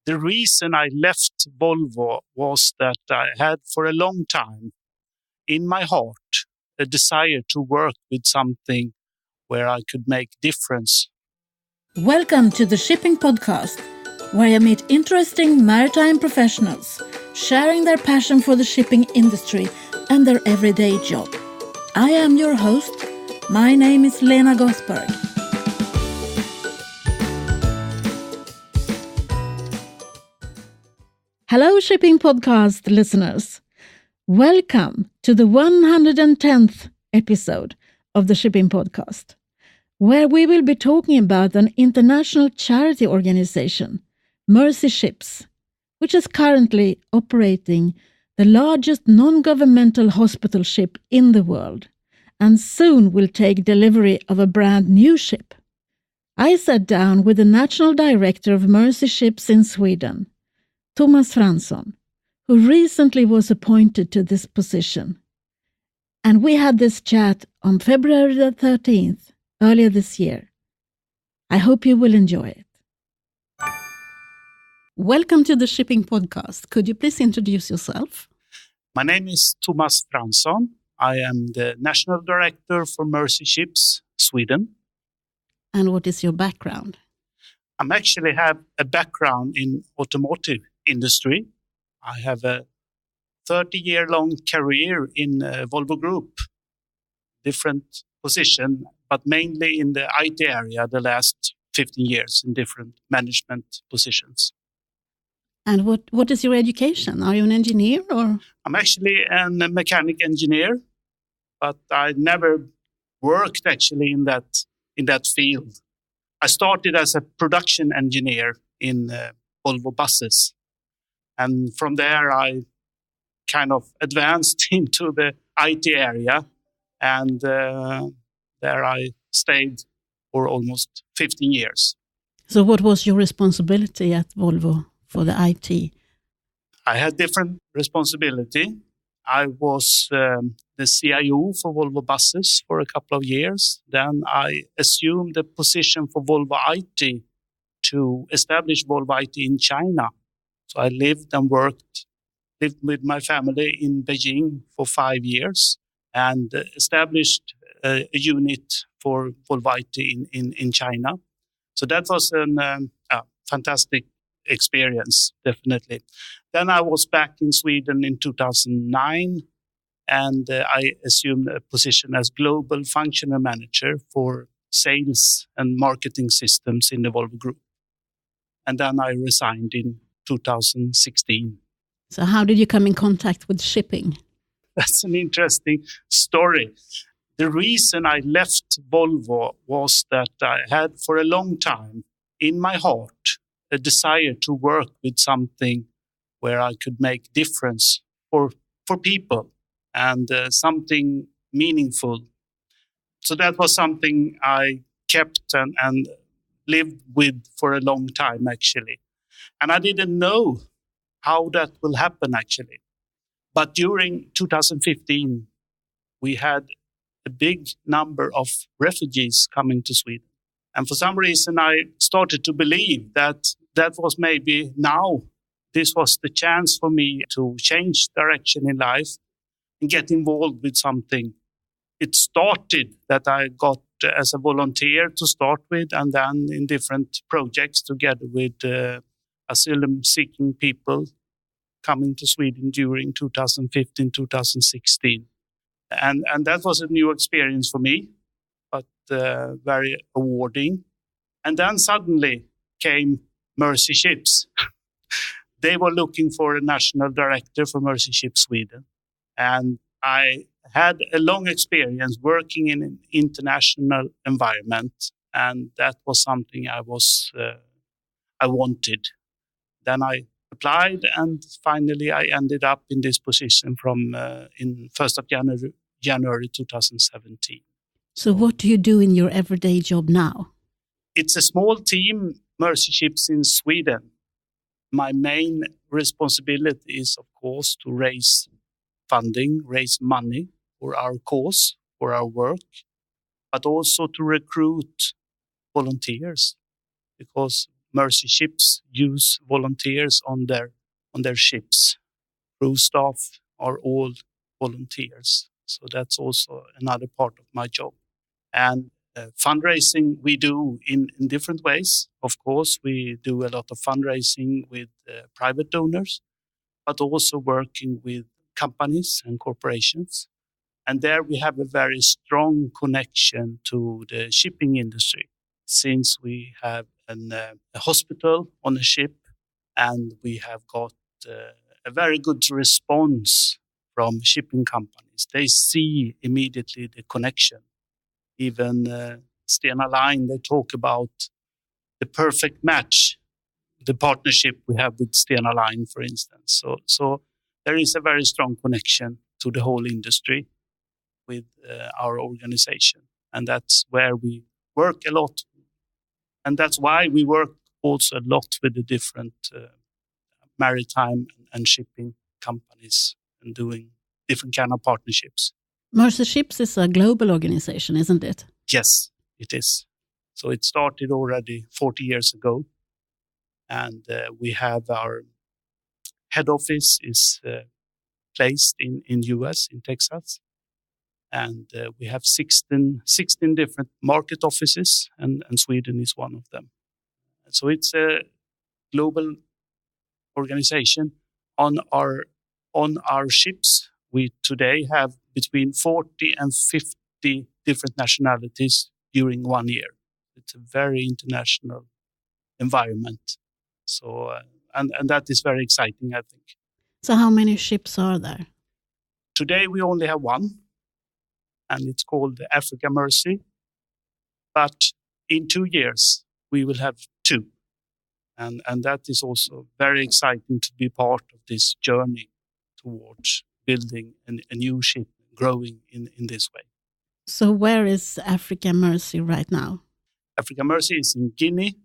The reason I left Volvo was that I had for a long time in my heart a desire to work with something where I could make difference. Welcome to the Shipping Podcast, where I meet interesting maritime professionals sharing their passion for the shipping industry and their everyday job. I am your host. My name is Lena Gothberg. Hello, Shipping Podcast listeners. Welcome to the 110th episode of the Shipping Podcast, where we will be talking about an international charity organization, Mercy Ships, which is currently operating the largest non-governmental hospital ship in the world, and soon will take delivery of a brand new ship. I sat down with the National Director of Mercy Ships in Sweden, Tomas Fransson, who recently was appointed to this position. And we had this chat on February the 13th, earlier this year. I hope you will enjoy it. Welcome to the Shipping Podcast. Could you please introduce yourself? My name is Tomas Fransson. I am the National Director for Mercy Ships, Sweden. And what is your background? I actually have a background in automotive industry. I have a 30-year-long career in Volvo Group, different position, but mainly in the IT area the last 15 years in different management positions. And what is your education? Are you an engineer or? I'm actually a mechanic engineer, but I never worked actually in that field. I started as a production engineer in Volvo buses. And from there, I kind of advanced into the IT area. And there I stayed for almost 15 years. So what was your responsibility at Volvo for the IT? I had different responsibility. I was the CIO for Volvo buses for a couple of years. Then I assumed the position for Volvo IT to establish Volvo IT in China. So I lived with my family in Beijing for 5 years and established a unit for Volvo IT in China. So that was a fantastic experience, definitely. Then I was back in Sweden in 2009 and I assumed a position as Global Functional Manager for sales and marketing systems in the Volvo Group. And then I resigned in 2016. So how did you come in contact with shipping? That's an interesting story. The reason I left Volvo was that I had for a long time in my heart a desire to work with something where I could make difference for people and something meaningful. So that was something I kept and lived with for a long time, actually. And I didn't know how that will happen, actually. But during 2015, we had a big number of refugees coming to Sweden. And for some reason, I started to believe that was maybe now, this was the chance for me to change direction in life and get involved with something. It started that I got as a volunteer to start with, and then in different projects together with asylum-seeking people coming to Sweden during 2015, 2016. And that was a new experience for me, but very rewarding. And then suddenly came Mercy Ships. They were looking for a national director for Mercy Ships Sweden. And I had a long experience working in an international environment, and that was something I wanted. Then I applied, and finally I ended up in this position from in 1st of January 2017. So what do you do in your everyday job now? It's a small team, Mercy Ships in Sweden. My main responsibility is, of course, to raise funding, raise money for our cause, for our work, but also to recruit volunteers, because Mercy ships use volunteers on their ships. Crew staff are all volunteers. So that's also another part of my job. And fundraising we do in different ways. Of course, we do a lot of fundraising with private donors, but also working with companies and corporations. And there we have a very strong connection to the shipping industry, since we have a hospital on a ship, and we have got a very good response from shipping companies. They see immediately the connection. Even Stena Line, they talk about the perfect match, the partnership we have with Stena Line, for instance. So there is a very strong connection to the whole industry with our organization. And that's where we work a lot. And that's why we work also a lot with the different maritime and shipping companies and doing different kind of partnerships. Mercy Ships is a global organization, isn't it? Yes, it is. So it started already 40 years ago. And we have our head office is placed in US, in Texas. And we have 16 different market offices, and Sweden is one of them. So it's a global organization. On our ships, we today have between 40 and 50 different nationalities during 1 year. It's a very international environment. So, and that is very exciting, I think. So how many ships are there? Today we only have one, and it's called the Africa Mercy. But in 2 years, we will have two. And that is also very exciting to be part of this journey towards building a new ship, growing in this way. So where is Africa Mercy right now? Africa Mercy is in Guinea.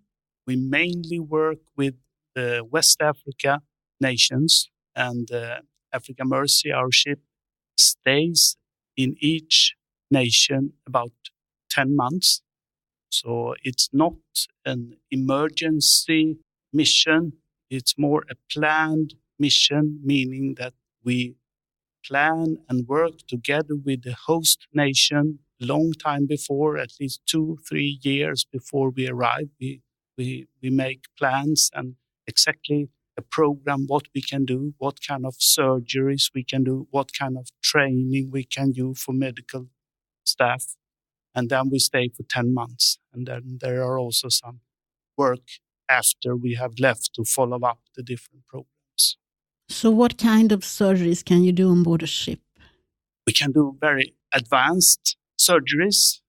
We mainly work with the West Africa nations, and Africa Mercy, our ship, stays in each nation about 10 months. So it's not an emergency mission. It's more a planned mission, meaning that we plan and work together with the host nation long time before, at least 2-3 years before we arrive. We make plans and exactly a program, what we can do, what kind of surgeries we can do, what kind of training we can do for medical staff. And then we stay for 10 months. And then there are also some work after we have left to follow up the different programs. So what kind of surgeries can you do on board a ship? We can do very advanced surgeries.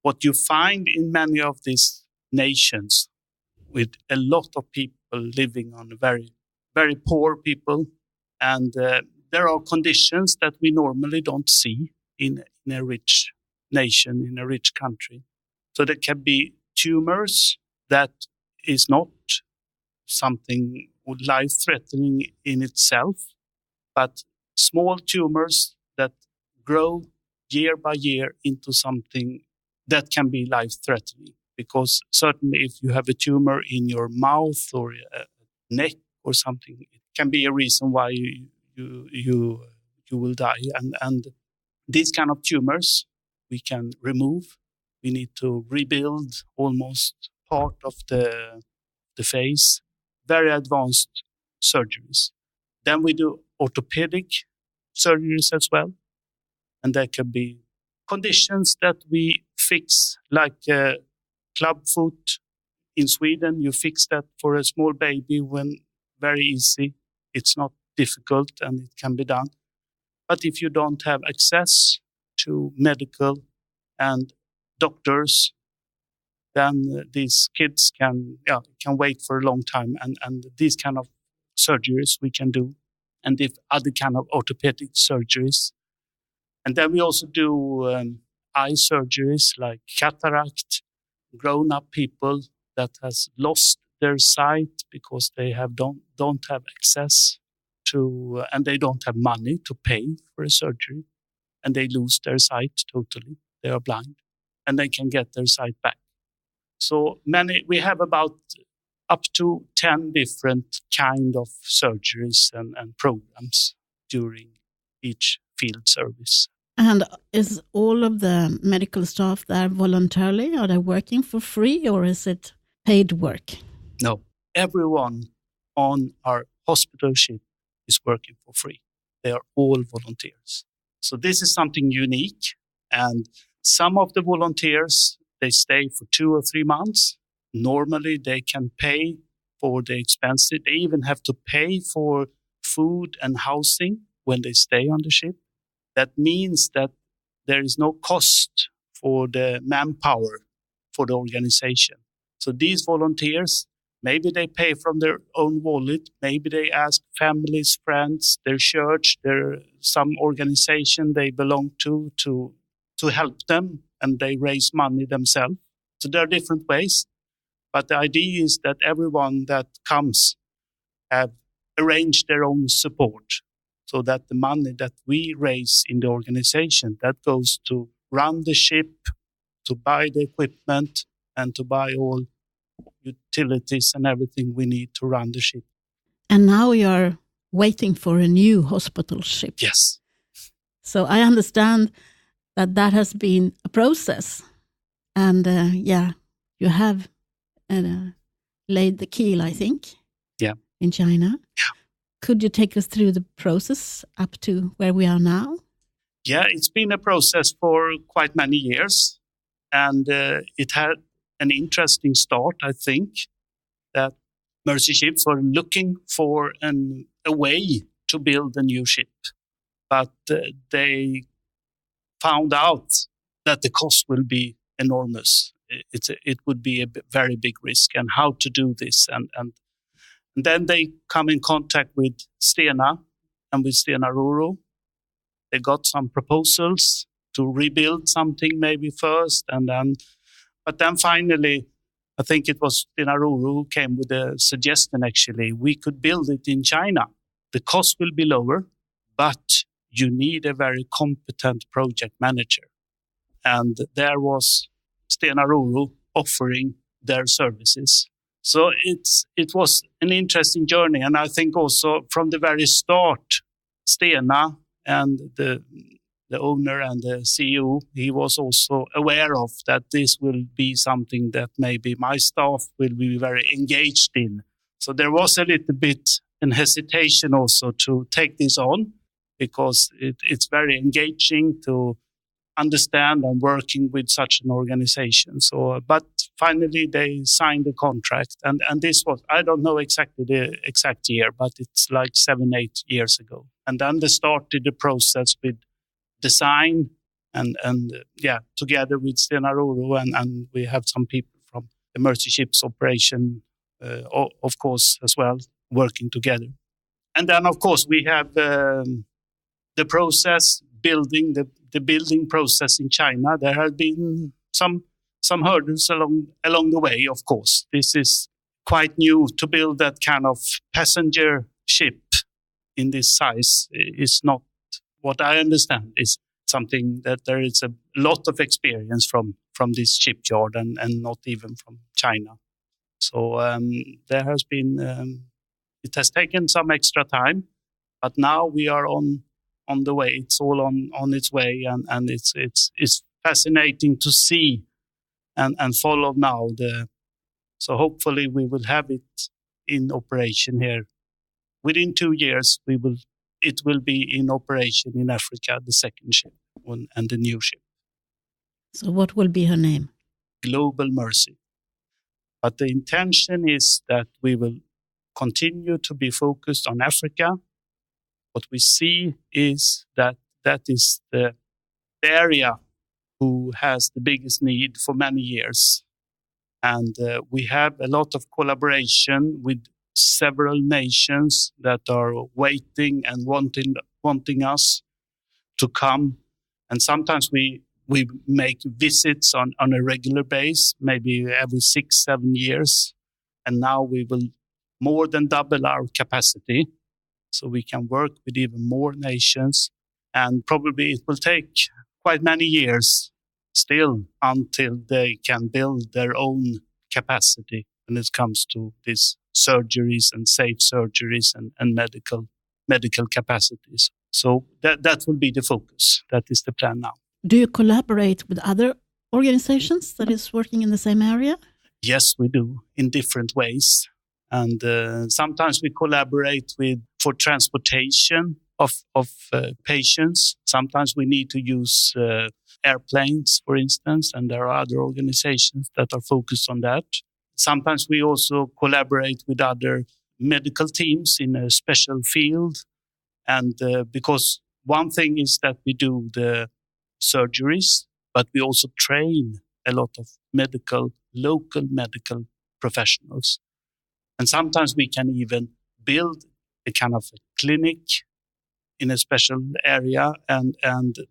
What you find in many of these nations, with a lot of people living on very, very poor people, and there are conditions that we normally don't see in a rich nation, in a rich country. So there can be tumors that is not something life-threatening in itself, but small tumors that grow year by year into something that can be life-threatening. Because certainly if you have a tumor in your mouth or neck or something, it can be a reason why you will die. And these kind of tumors we can remove. We need to rebuild almost part of the face. Very advanced surgeries. Then we do orthopedic surgeries as well. And there can be conditions that we fix, like club foot. In Sweden, you fix that for a small baby when very easy. It's not difficult and it can be done. But if you don't have access to medical and doctors, then these kids can wait for a long time. And these kind of surgeries we can do. And if other kind of orthopedic surgeries. And then we also do eye surgeries like cataract, grown-up people that has lost their sight because they don't have access to, and they don't have money to pay for a surgery. And they lose their sight totally. They are blind. And they can get their sight back. So we have about up to 10 different kind of surgeries and programs during each field service. And is all of the medical staff there voluntarily? Are they working for free or is it paid work? No, everyone on our hospital ship is working for free. They are all volunteers. So this is something unique. And some of the volunteers, they stay for 2 or 3 months. Normally they can pay for the expenses. They even have to pay for food and housing when they stay on the ship. That means that there is no cost for the manpower for the organization. So these volunteers, maybe they pay from their own wallet. Maybe they ask families, friends, their church, some organization they belong to help them, and they raise money themselves. So there are different ways. But the idea is that everyone that comes have arranged their own support, so that the money that we raise in the organization, that goes to run the ship, to buy the equipment, and to buy all utilities and everything we need to run the ship. And now you're waiting for a new hospital ship. Yes. So I understand that has been a process. And you have laid the keel, I think, in China. Yeah. Could you take us through the process up to where we are now? Yeah, it's been a process for quite many years. And it had an interesting start, I think, that Mercy Ships were looking for a way to build a new ship. But they found out that the cost will be enormous. It would be a very big risk, and how to do this. And then they come in contact with Stena and with Stena Roro. They got some proposals to rebuild something maybe first, but then finally, I think it was Stena Roro who came with a suggestion, actually. We could build it in China. The cost will be lower, but you need a very competent project manager. And there was Stena Roro offering their services. So it was an interesting journey. And I think also from the very start, Stena and the owner and the CEO, he was also aware of that this will be something that maybe my staff will be very engaged in. So there was a little bit an hesitation also to take this on, because it's very engaging to understand and working with such an organization. So, but finally they signed the contract, and this was, I don't know exactly the exact year, but it's like 7-8 years ago. And then they started the process with design and together with Stena Roro, and we have some people from the Mercy Ships operation, of course, as well, working together. And then, of course, we have the process, building the building process in China. There have been some hurdles along the way, of course. This is quite new to build that kind of passenger ship in this size. Is not what I understand is something that there is a lot of experience from this shipyard and not even from China. So there has been, it has taken some extra time, but now we are on the way. It's all on its way, and it's fascinating to see and follow now. So hopefully we will have it in operation here. Within 2 years, it will be in operation in Africa, the second ship and the new ship. So what will be her name? Global Mercy. But the intention is that we will continue to be focused on Africa. What we see is that is the area who has the biggest need for many years. And we have a lot of collaboration with several nations that are waiting and wanting us to come. And sometimes we make visits on a regular basis, maybe every 6-7 years. And now we will more than double our capacity, so we can work with even more nations. And probably it will take quite many years still until they can build their own capacity when it comes to these surgeries and safe surgeries and medical capacities. So that will be the focus. That is the plan now. Do you collaborate with other organizations that is working in the same area? Yes, we do, in different ways. And sometimes we collaborate for transportation of patients. Sometimes we need to use airplanes, for instance, and there are other organizations that are focused on that. Sometimes we also collaborate with other medical teams in a special field. And because one thing is that we do the surgeries, but we also train a lot of local medical professionals. And sometimes we can even build a kind of a clinic in a special area, and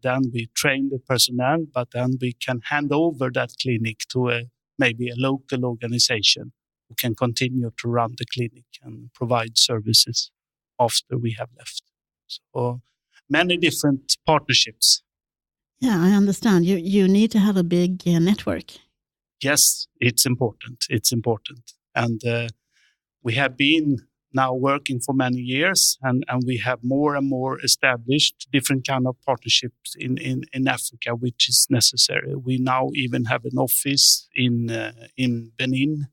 then we train the personnel, but then we can hand over that clinic to maybe a local organization who can continue to run the clinic and provide services after we have left. So many different partnerships. Yeah, I understand. You need to have a big network. Yes, it's important. It's important. And we have been now working for many years, and we have more and more established different kind of partnerships in Africa, which is necessary. We now even have an office in Benin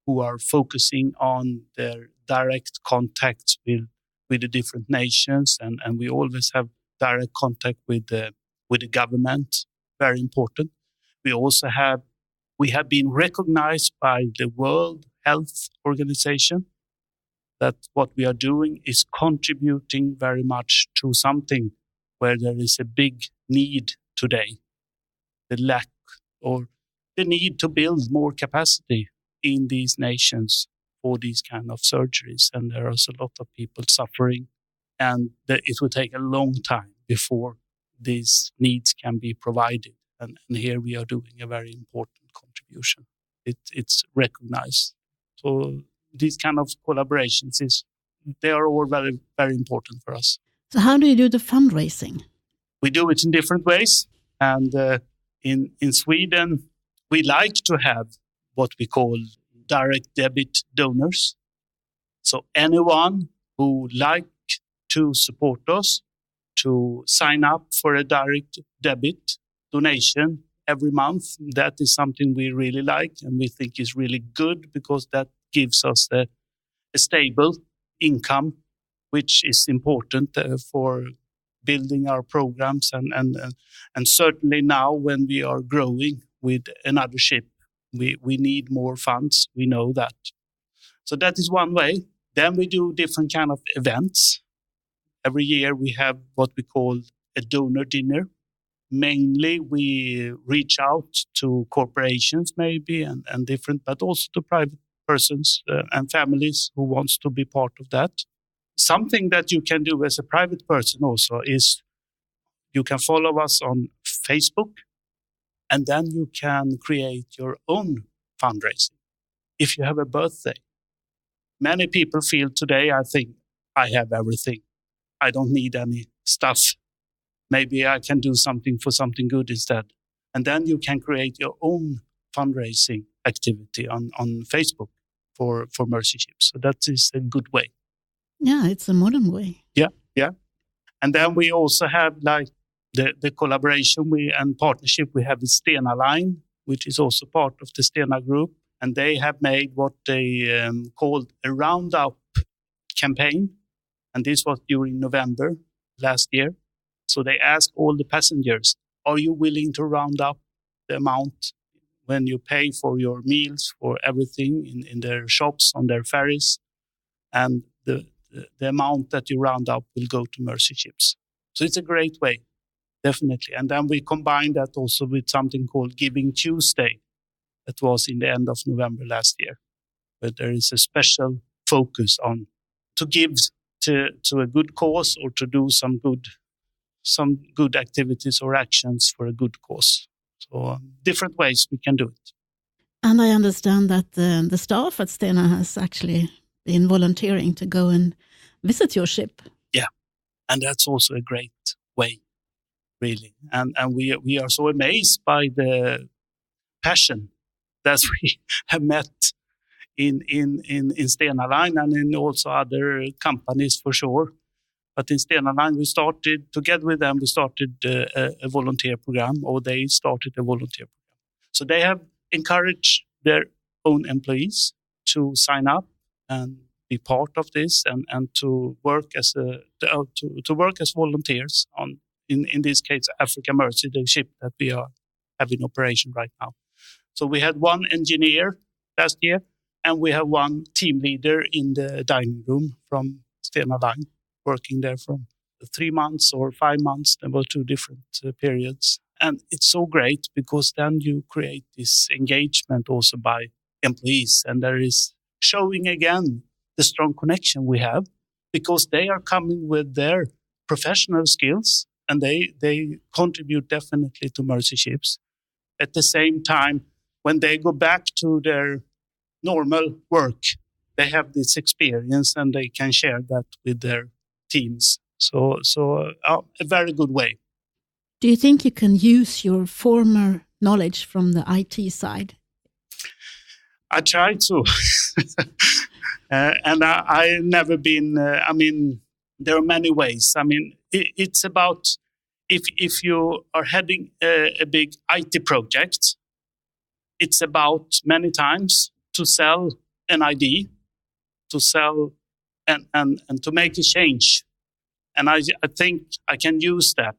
who are focusing on their direct contacts with the different nations, and we always have direct contact with the government. Very important. We have been recognized by the World Health Organization that what we are doing is contributing very much to something where there is a big need today. The lack or the need to build more capacity in these nations for these kind of surgeries. And there is a lot of people suffering, and it will take a long time before these needs can be provided. And here we are doing a very important contribution. It's recognized. So these kind of collaborations, they are all very, very important for us. So how do you do the fundraising? We do it in different ways. And in Sweden, we like to have what we call direct debit donors. So anyone who like to support us, to sign up for a direct debit donation every month, that is something we really like and we think is really good, because that gives us a stable income, which is important for building our programs and certainly now when we are growing with another ship, we need more funds. We know that. So that is one way. Then we do different kind of events. Every year we have what we call a donor dinner. Mainly we reach out to corporations maybe and different, but also to private persons and families who wants to be part of that. Something that you can do as a private person also is you can follow us on Facebook, and then you can create your own fundraising. If you have a birthday, many people feel today, I think I have everything. I don't need any stuff. Maybe I can do something for something good instead. And then you can create your own fundraising activity on Facebook for Mercy Ships. So that is a good way. Yeah, it's a modern way. Yeah. And then we also have like the collaboration and partnership we have with Stena Line, which is also part of the Stena Group. And they have made what they called a roundup campaign. And this was during November last year. So they asked all the passengers, are you willing to round up the amount when you pay for your meals, for everything in their shops, on their ferries? And the amount that you round up will go to Mercy Ships. So it's a great way, definitely. And then we combine that also with something called Giving Tuesday. That was in the end of November last year. But there is a special focus on to give to a good cause or to do some good activities or actions for a good cause. So different ways we can do it. And I understand that the staff at Stena has actually been volunteering to go and visit your ship. Yeah, and that's also a great way, really. And we are so amazed by the passion that we have met in Stena Line and in also other companies for sure. But in Stena Line, we started together with them. We started a volunteer program, or they started a volunteer program. So they have encouraged their own employees to sign up and be part of this, and to work as to work as volunteers on, in this case, Africa Mercy, the ship that we are having operation right now. So we had one engineer last year, and we have one team leader in the dining room from Stena Line, working there from 3 months or 5 months. There were 2 different periods. And it's so great because then you create this engagement also by employees. And there is showing again the strong connection we have, because they are coming with their professional skills and they contribute definitely to Mercy ships. At the same time, when they go back to their normal work, they have this experience and they can share that with their teams. So a very good way. Do you think you can use your former knowledge from the IT side? I try to. And I've never been, there are many ways. It's about, if you are heading a big IT project, it's about many times to sell an ID, to sell and to make a change. And I think I can use that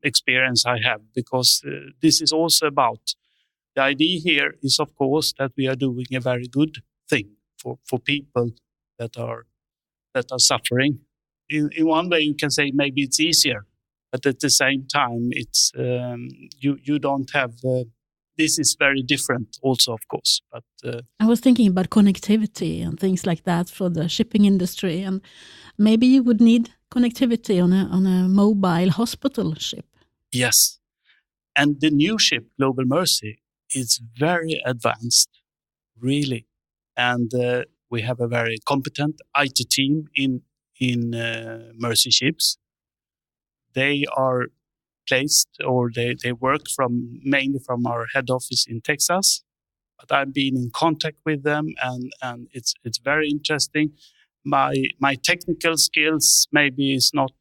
experience I have, because this is also about, the idea here is, of course, that we are doing a very good thing for people that are suffering. In one way, you can say maybe it's easier, but at the same time, it's you don't have. This is very different, also, of course. But I was thinking about connectivity and things like that for the shipping industry, and maybe you would need connectivity on a mobile hospital ship. Yes, and the new ship, Global Mercy, is very advanced, really, and we have a very competent IT team in Mercy ships. They are placed, or they work mainly from our head office in Texas. But I've been in contact with them, and it's very interesting. My technical skills maybe is not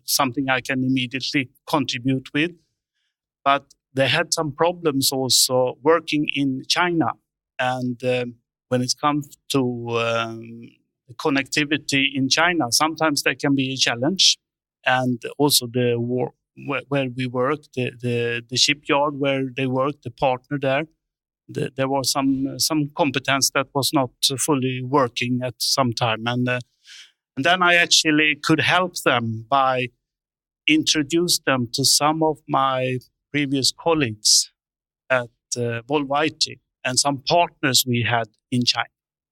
something I can immediately contribute with, but they had some problems also working in China, and when it comes to connectivity in China, sometimes there can be a challenge, and also the war where we work, the shipyard where they work, the partner there. There was some competence that was not fully working at some time, and then I actually could help them by introduce them to some of my previous colleagues at Volvo IT and some partners we had in China.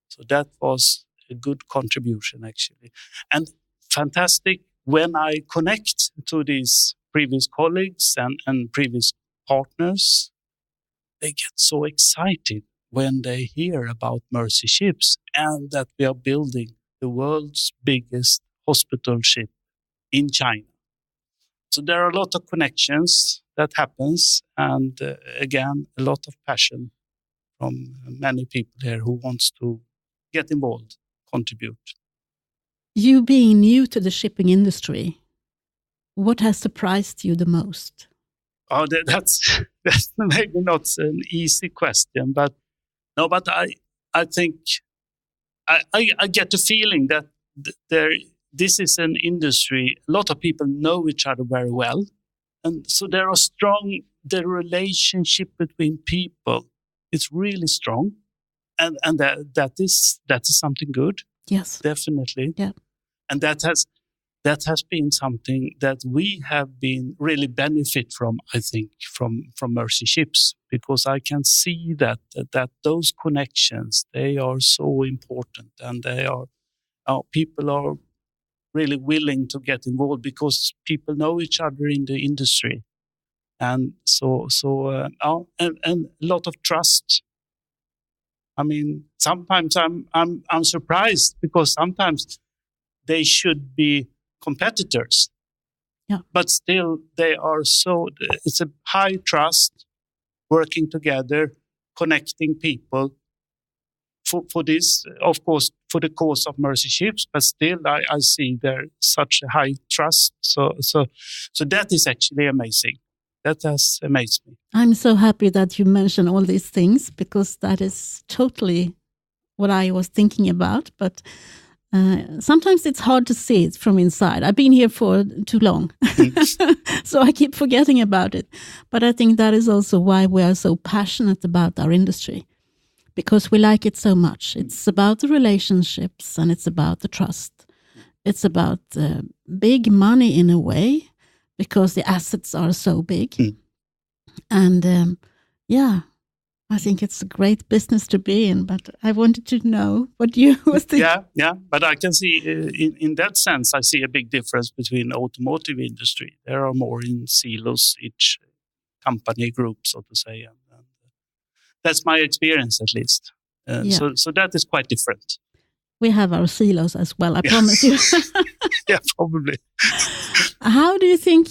So that was a good contribution, actually, and fantastic when I connect to these previous colleagues and previous partners. They get so excited when they hear about Mercy ships and that we are building the world's biggest hospital ship in China. So there are a lot of connections that happens, and again, a lot of passion from many people here who wants to get involved, contribute. You being new to the shipping industry, what has surprised you the most? Oh, that's maybe not an easy question, but no. But I think I get the feeling that this is an industry. A lot of people know each other very well, and so there are strong. The relationship between people is really strong, and that is something good. Yes, definitely. Yeah, and that has been something that we have been really benefit from, I think, from Mercy ships, because I can see that those connections, they are so important, and people are really willing to get involved because people know each other in the industry, and and a lot of trust. Sometimes I'm surprised, because sometimes they should be competitors. Yeah. But still, it's a high trust, working together, connecting people for this, of course, for the cause of mercy ships, but still I see there such a high trust. So that is actually amazing. That has amazed me. I'm so happy that you mentioned all these things, because that is totally what I was thinking about. But sometimes it's hard to see it from inside. I've been here for too long, so I keep forgetting about it. But I think that is also why we are so passionate about our industry, because we like it so much. It's about the relationships and it's about the trust. It's about big money in a way, because the assets are so big. And I think it's a great business to be in, but I wanted to know what you was thinking. Yeah, but I can see, in that sense, I see a big difference between automotive industry. There are more in silos, each company group, so to say. And that's my experience, at least. So that is quite different. We have our silos as well, I promise you. Yeah, probably. How do you think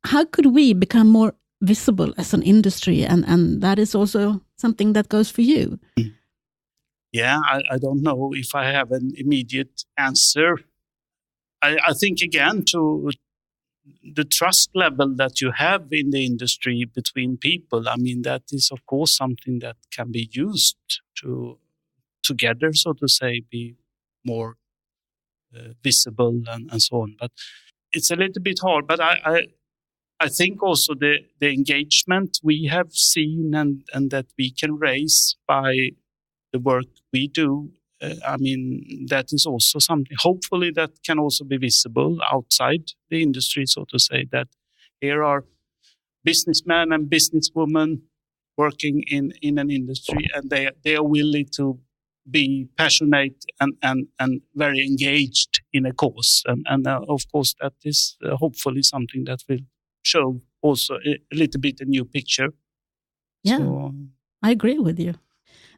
how could we become more visible as an industry? And that is also something that goes for you. Yeah, I don't know if I have an immediate answer. I think, again, to the trust level that you have in the industry between people, that is, of course, something that can be used to together, so to say, be more visible and so on. But it's a little bit hard. But I think also the engagement we have seen and that we can raise by the work we do, that is also something, hopefully, that can also be visible outside the industry, so to say, that here are businessmen and businesswomen working in an industry, and they are willing to be passionate and very engaged in a cause. And of course, that is hopefully something that will show also a little bit a new picture. Yeah, so, I agree with you.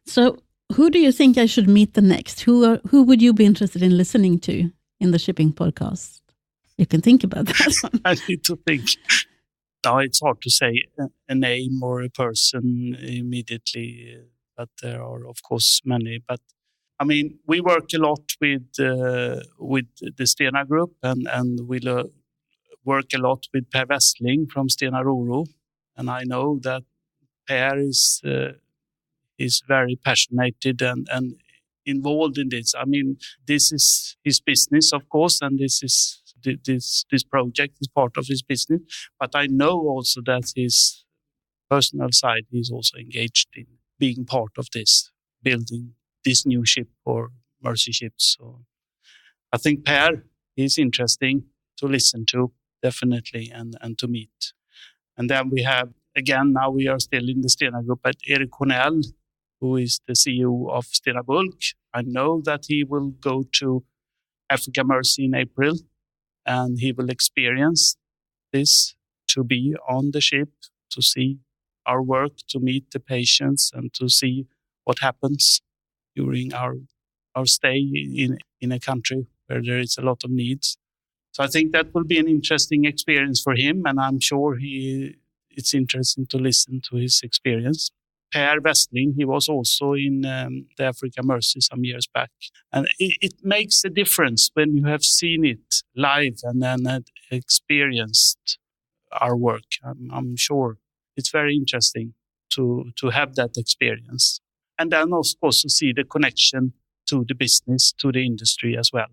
So who do you think I should meet the next? Who would you be interested in listening to in the shipping podcast? You can think about that one. I need to think. No, it's hard to say a name or a person immediately, but there are, of course, many. But we work a lot with the Stena Group, and we'll work a lot with Per Westling from Stena Roro. And I know that Per is very passionate and involved in this. This is his business, of course, and this project is part of his business. But I know also that his personal side is also engaged in being part of this, building this new ship or mercy ships. So I think Per is interesting to listen to, definitely, and to meet. And then we have, again, now we are still in the Stena Group, but Erik Hornell, who is the CEO of Stena Bulk. I know that he will go to Africa Mercy in April, and he will experience this, to be on the ship, to see our work, to meet the patients, and to see what happens during our stay in a country where there is a lot of needs. So I think that will be an interesting experience for him, and I'm sure it's interesting to listen to his experience. Per Westling, he was also in the Africa Mercy some years back. And it makes a difference when you have seen it live and then experienced our work. I'm sure it's very interesting to have that experience. And then, of course, to see the connection to the business, to the industry as well.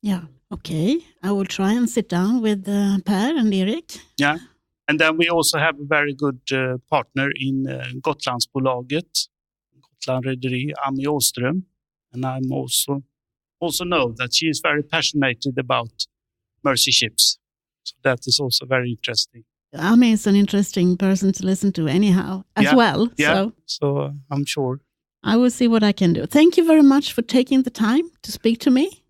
Yeah, okay. I will try and sit down with Per and Erik. Yeah. And then we also have a very good partner in Gotlandsbolaget, Gotland Rederi, Ami Åström. And I also know that she is very passionate about mercy ships. So that is also very interesting. Ami is an interesting person to listen to anyhow, as well. Yeah, so I'm sure. I will see what I can do. Thank you very much for taking the time to speak to me.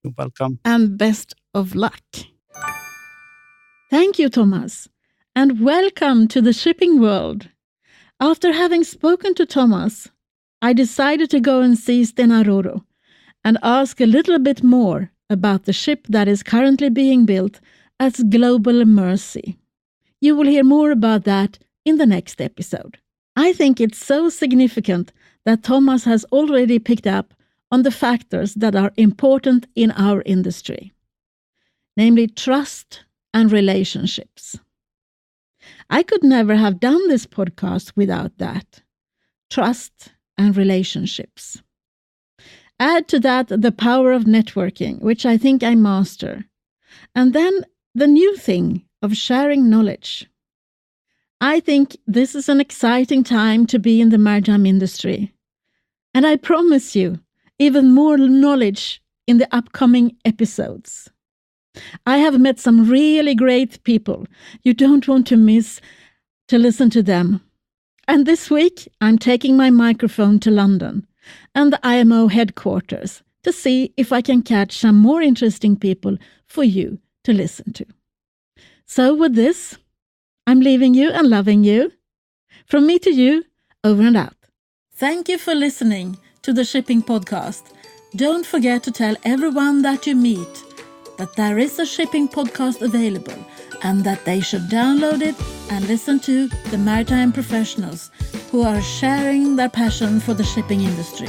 You're welcome. And best of luck. Thank you, Tomas. And welcome to the shipping world. After having spoken to Tomas, I decided to go and see Stena Roro and ask a little bit more about the ship that is currently being built as Global Mercy. You will hear more about that in the next episode. I think it's so significant that Tomas has already picked up on the factors that are important in our industry, namely trust and relationships. I could never have done this podcast without that. Trust and relationships. Add to that the power of networking, which I think I master. And then the new thing of sharing knowledge. I think this is an exciting time to be in the maritime industry. And I promise you, even more knowledge in the upcoming episodes. I have met some really great people. You don't want to miss to listen to them. And this week, I'm taking my microphone to London and the IMO headquarters to see if I can catch some more interesting people for you to listen to. So with this, I'm leaving you and loving you. From me to you, over and out. Thank you for listening to the Shipping Podcast. Don't forget to tell everyone that you meet that there is a shipping podcast available and that they should download it and listen to the maritime professionals who are sharing their passion for the shipping industry.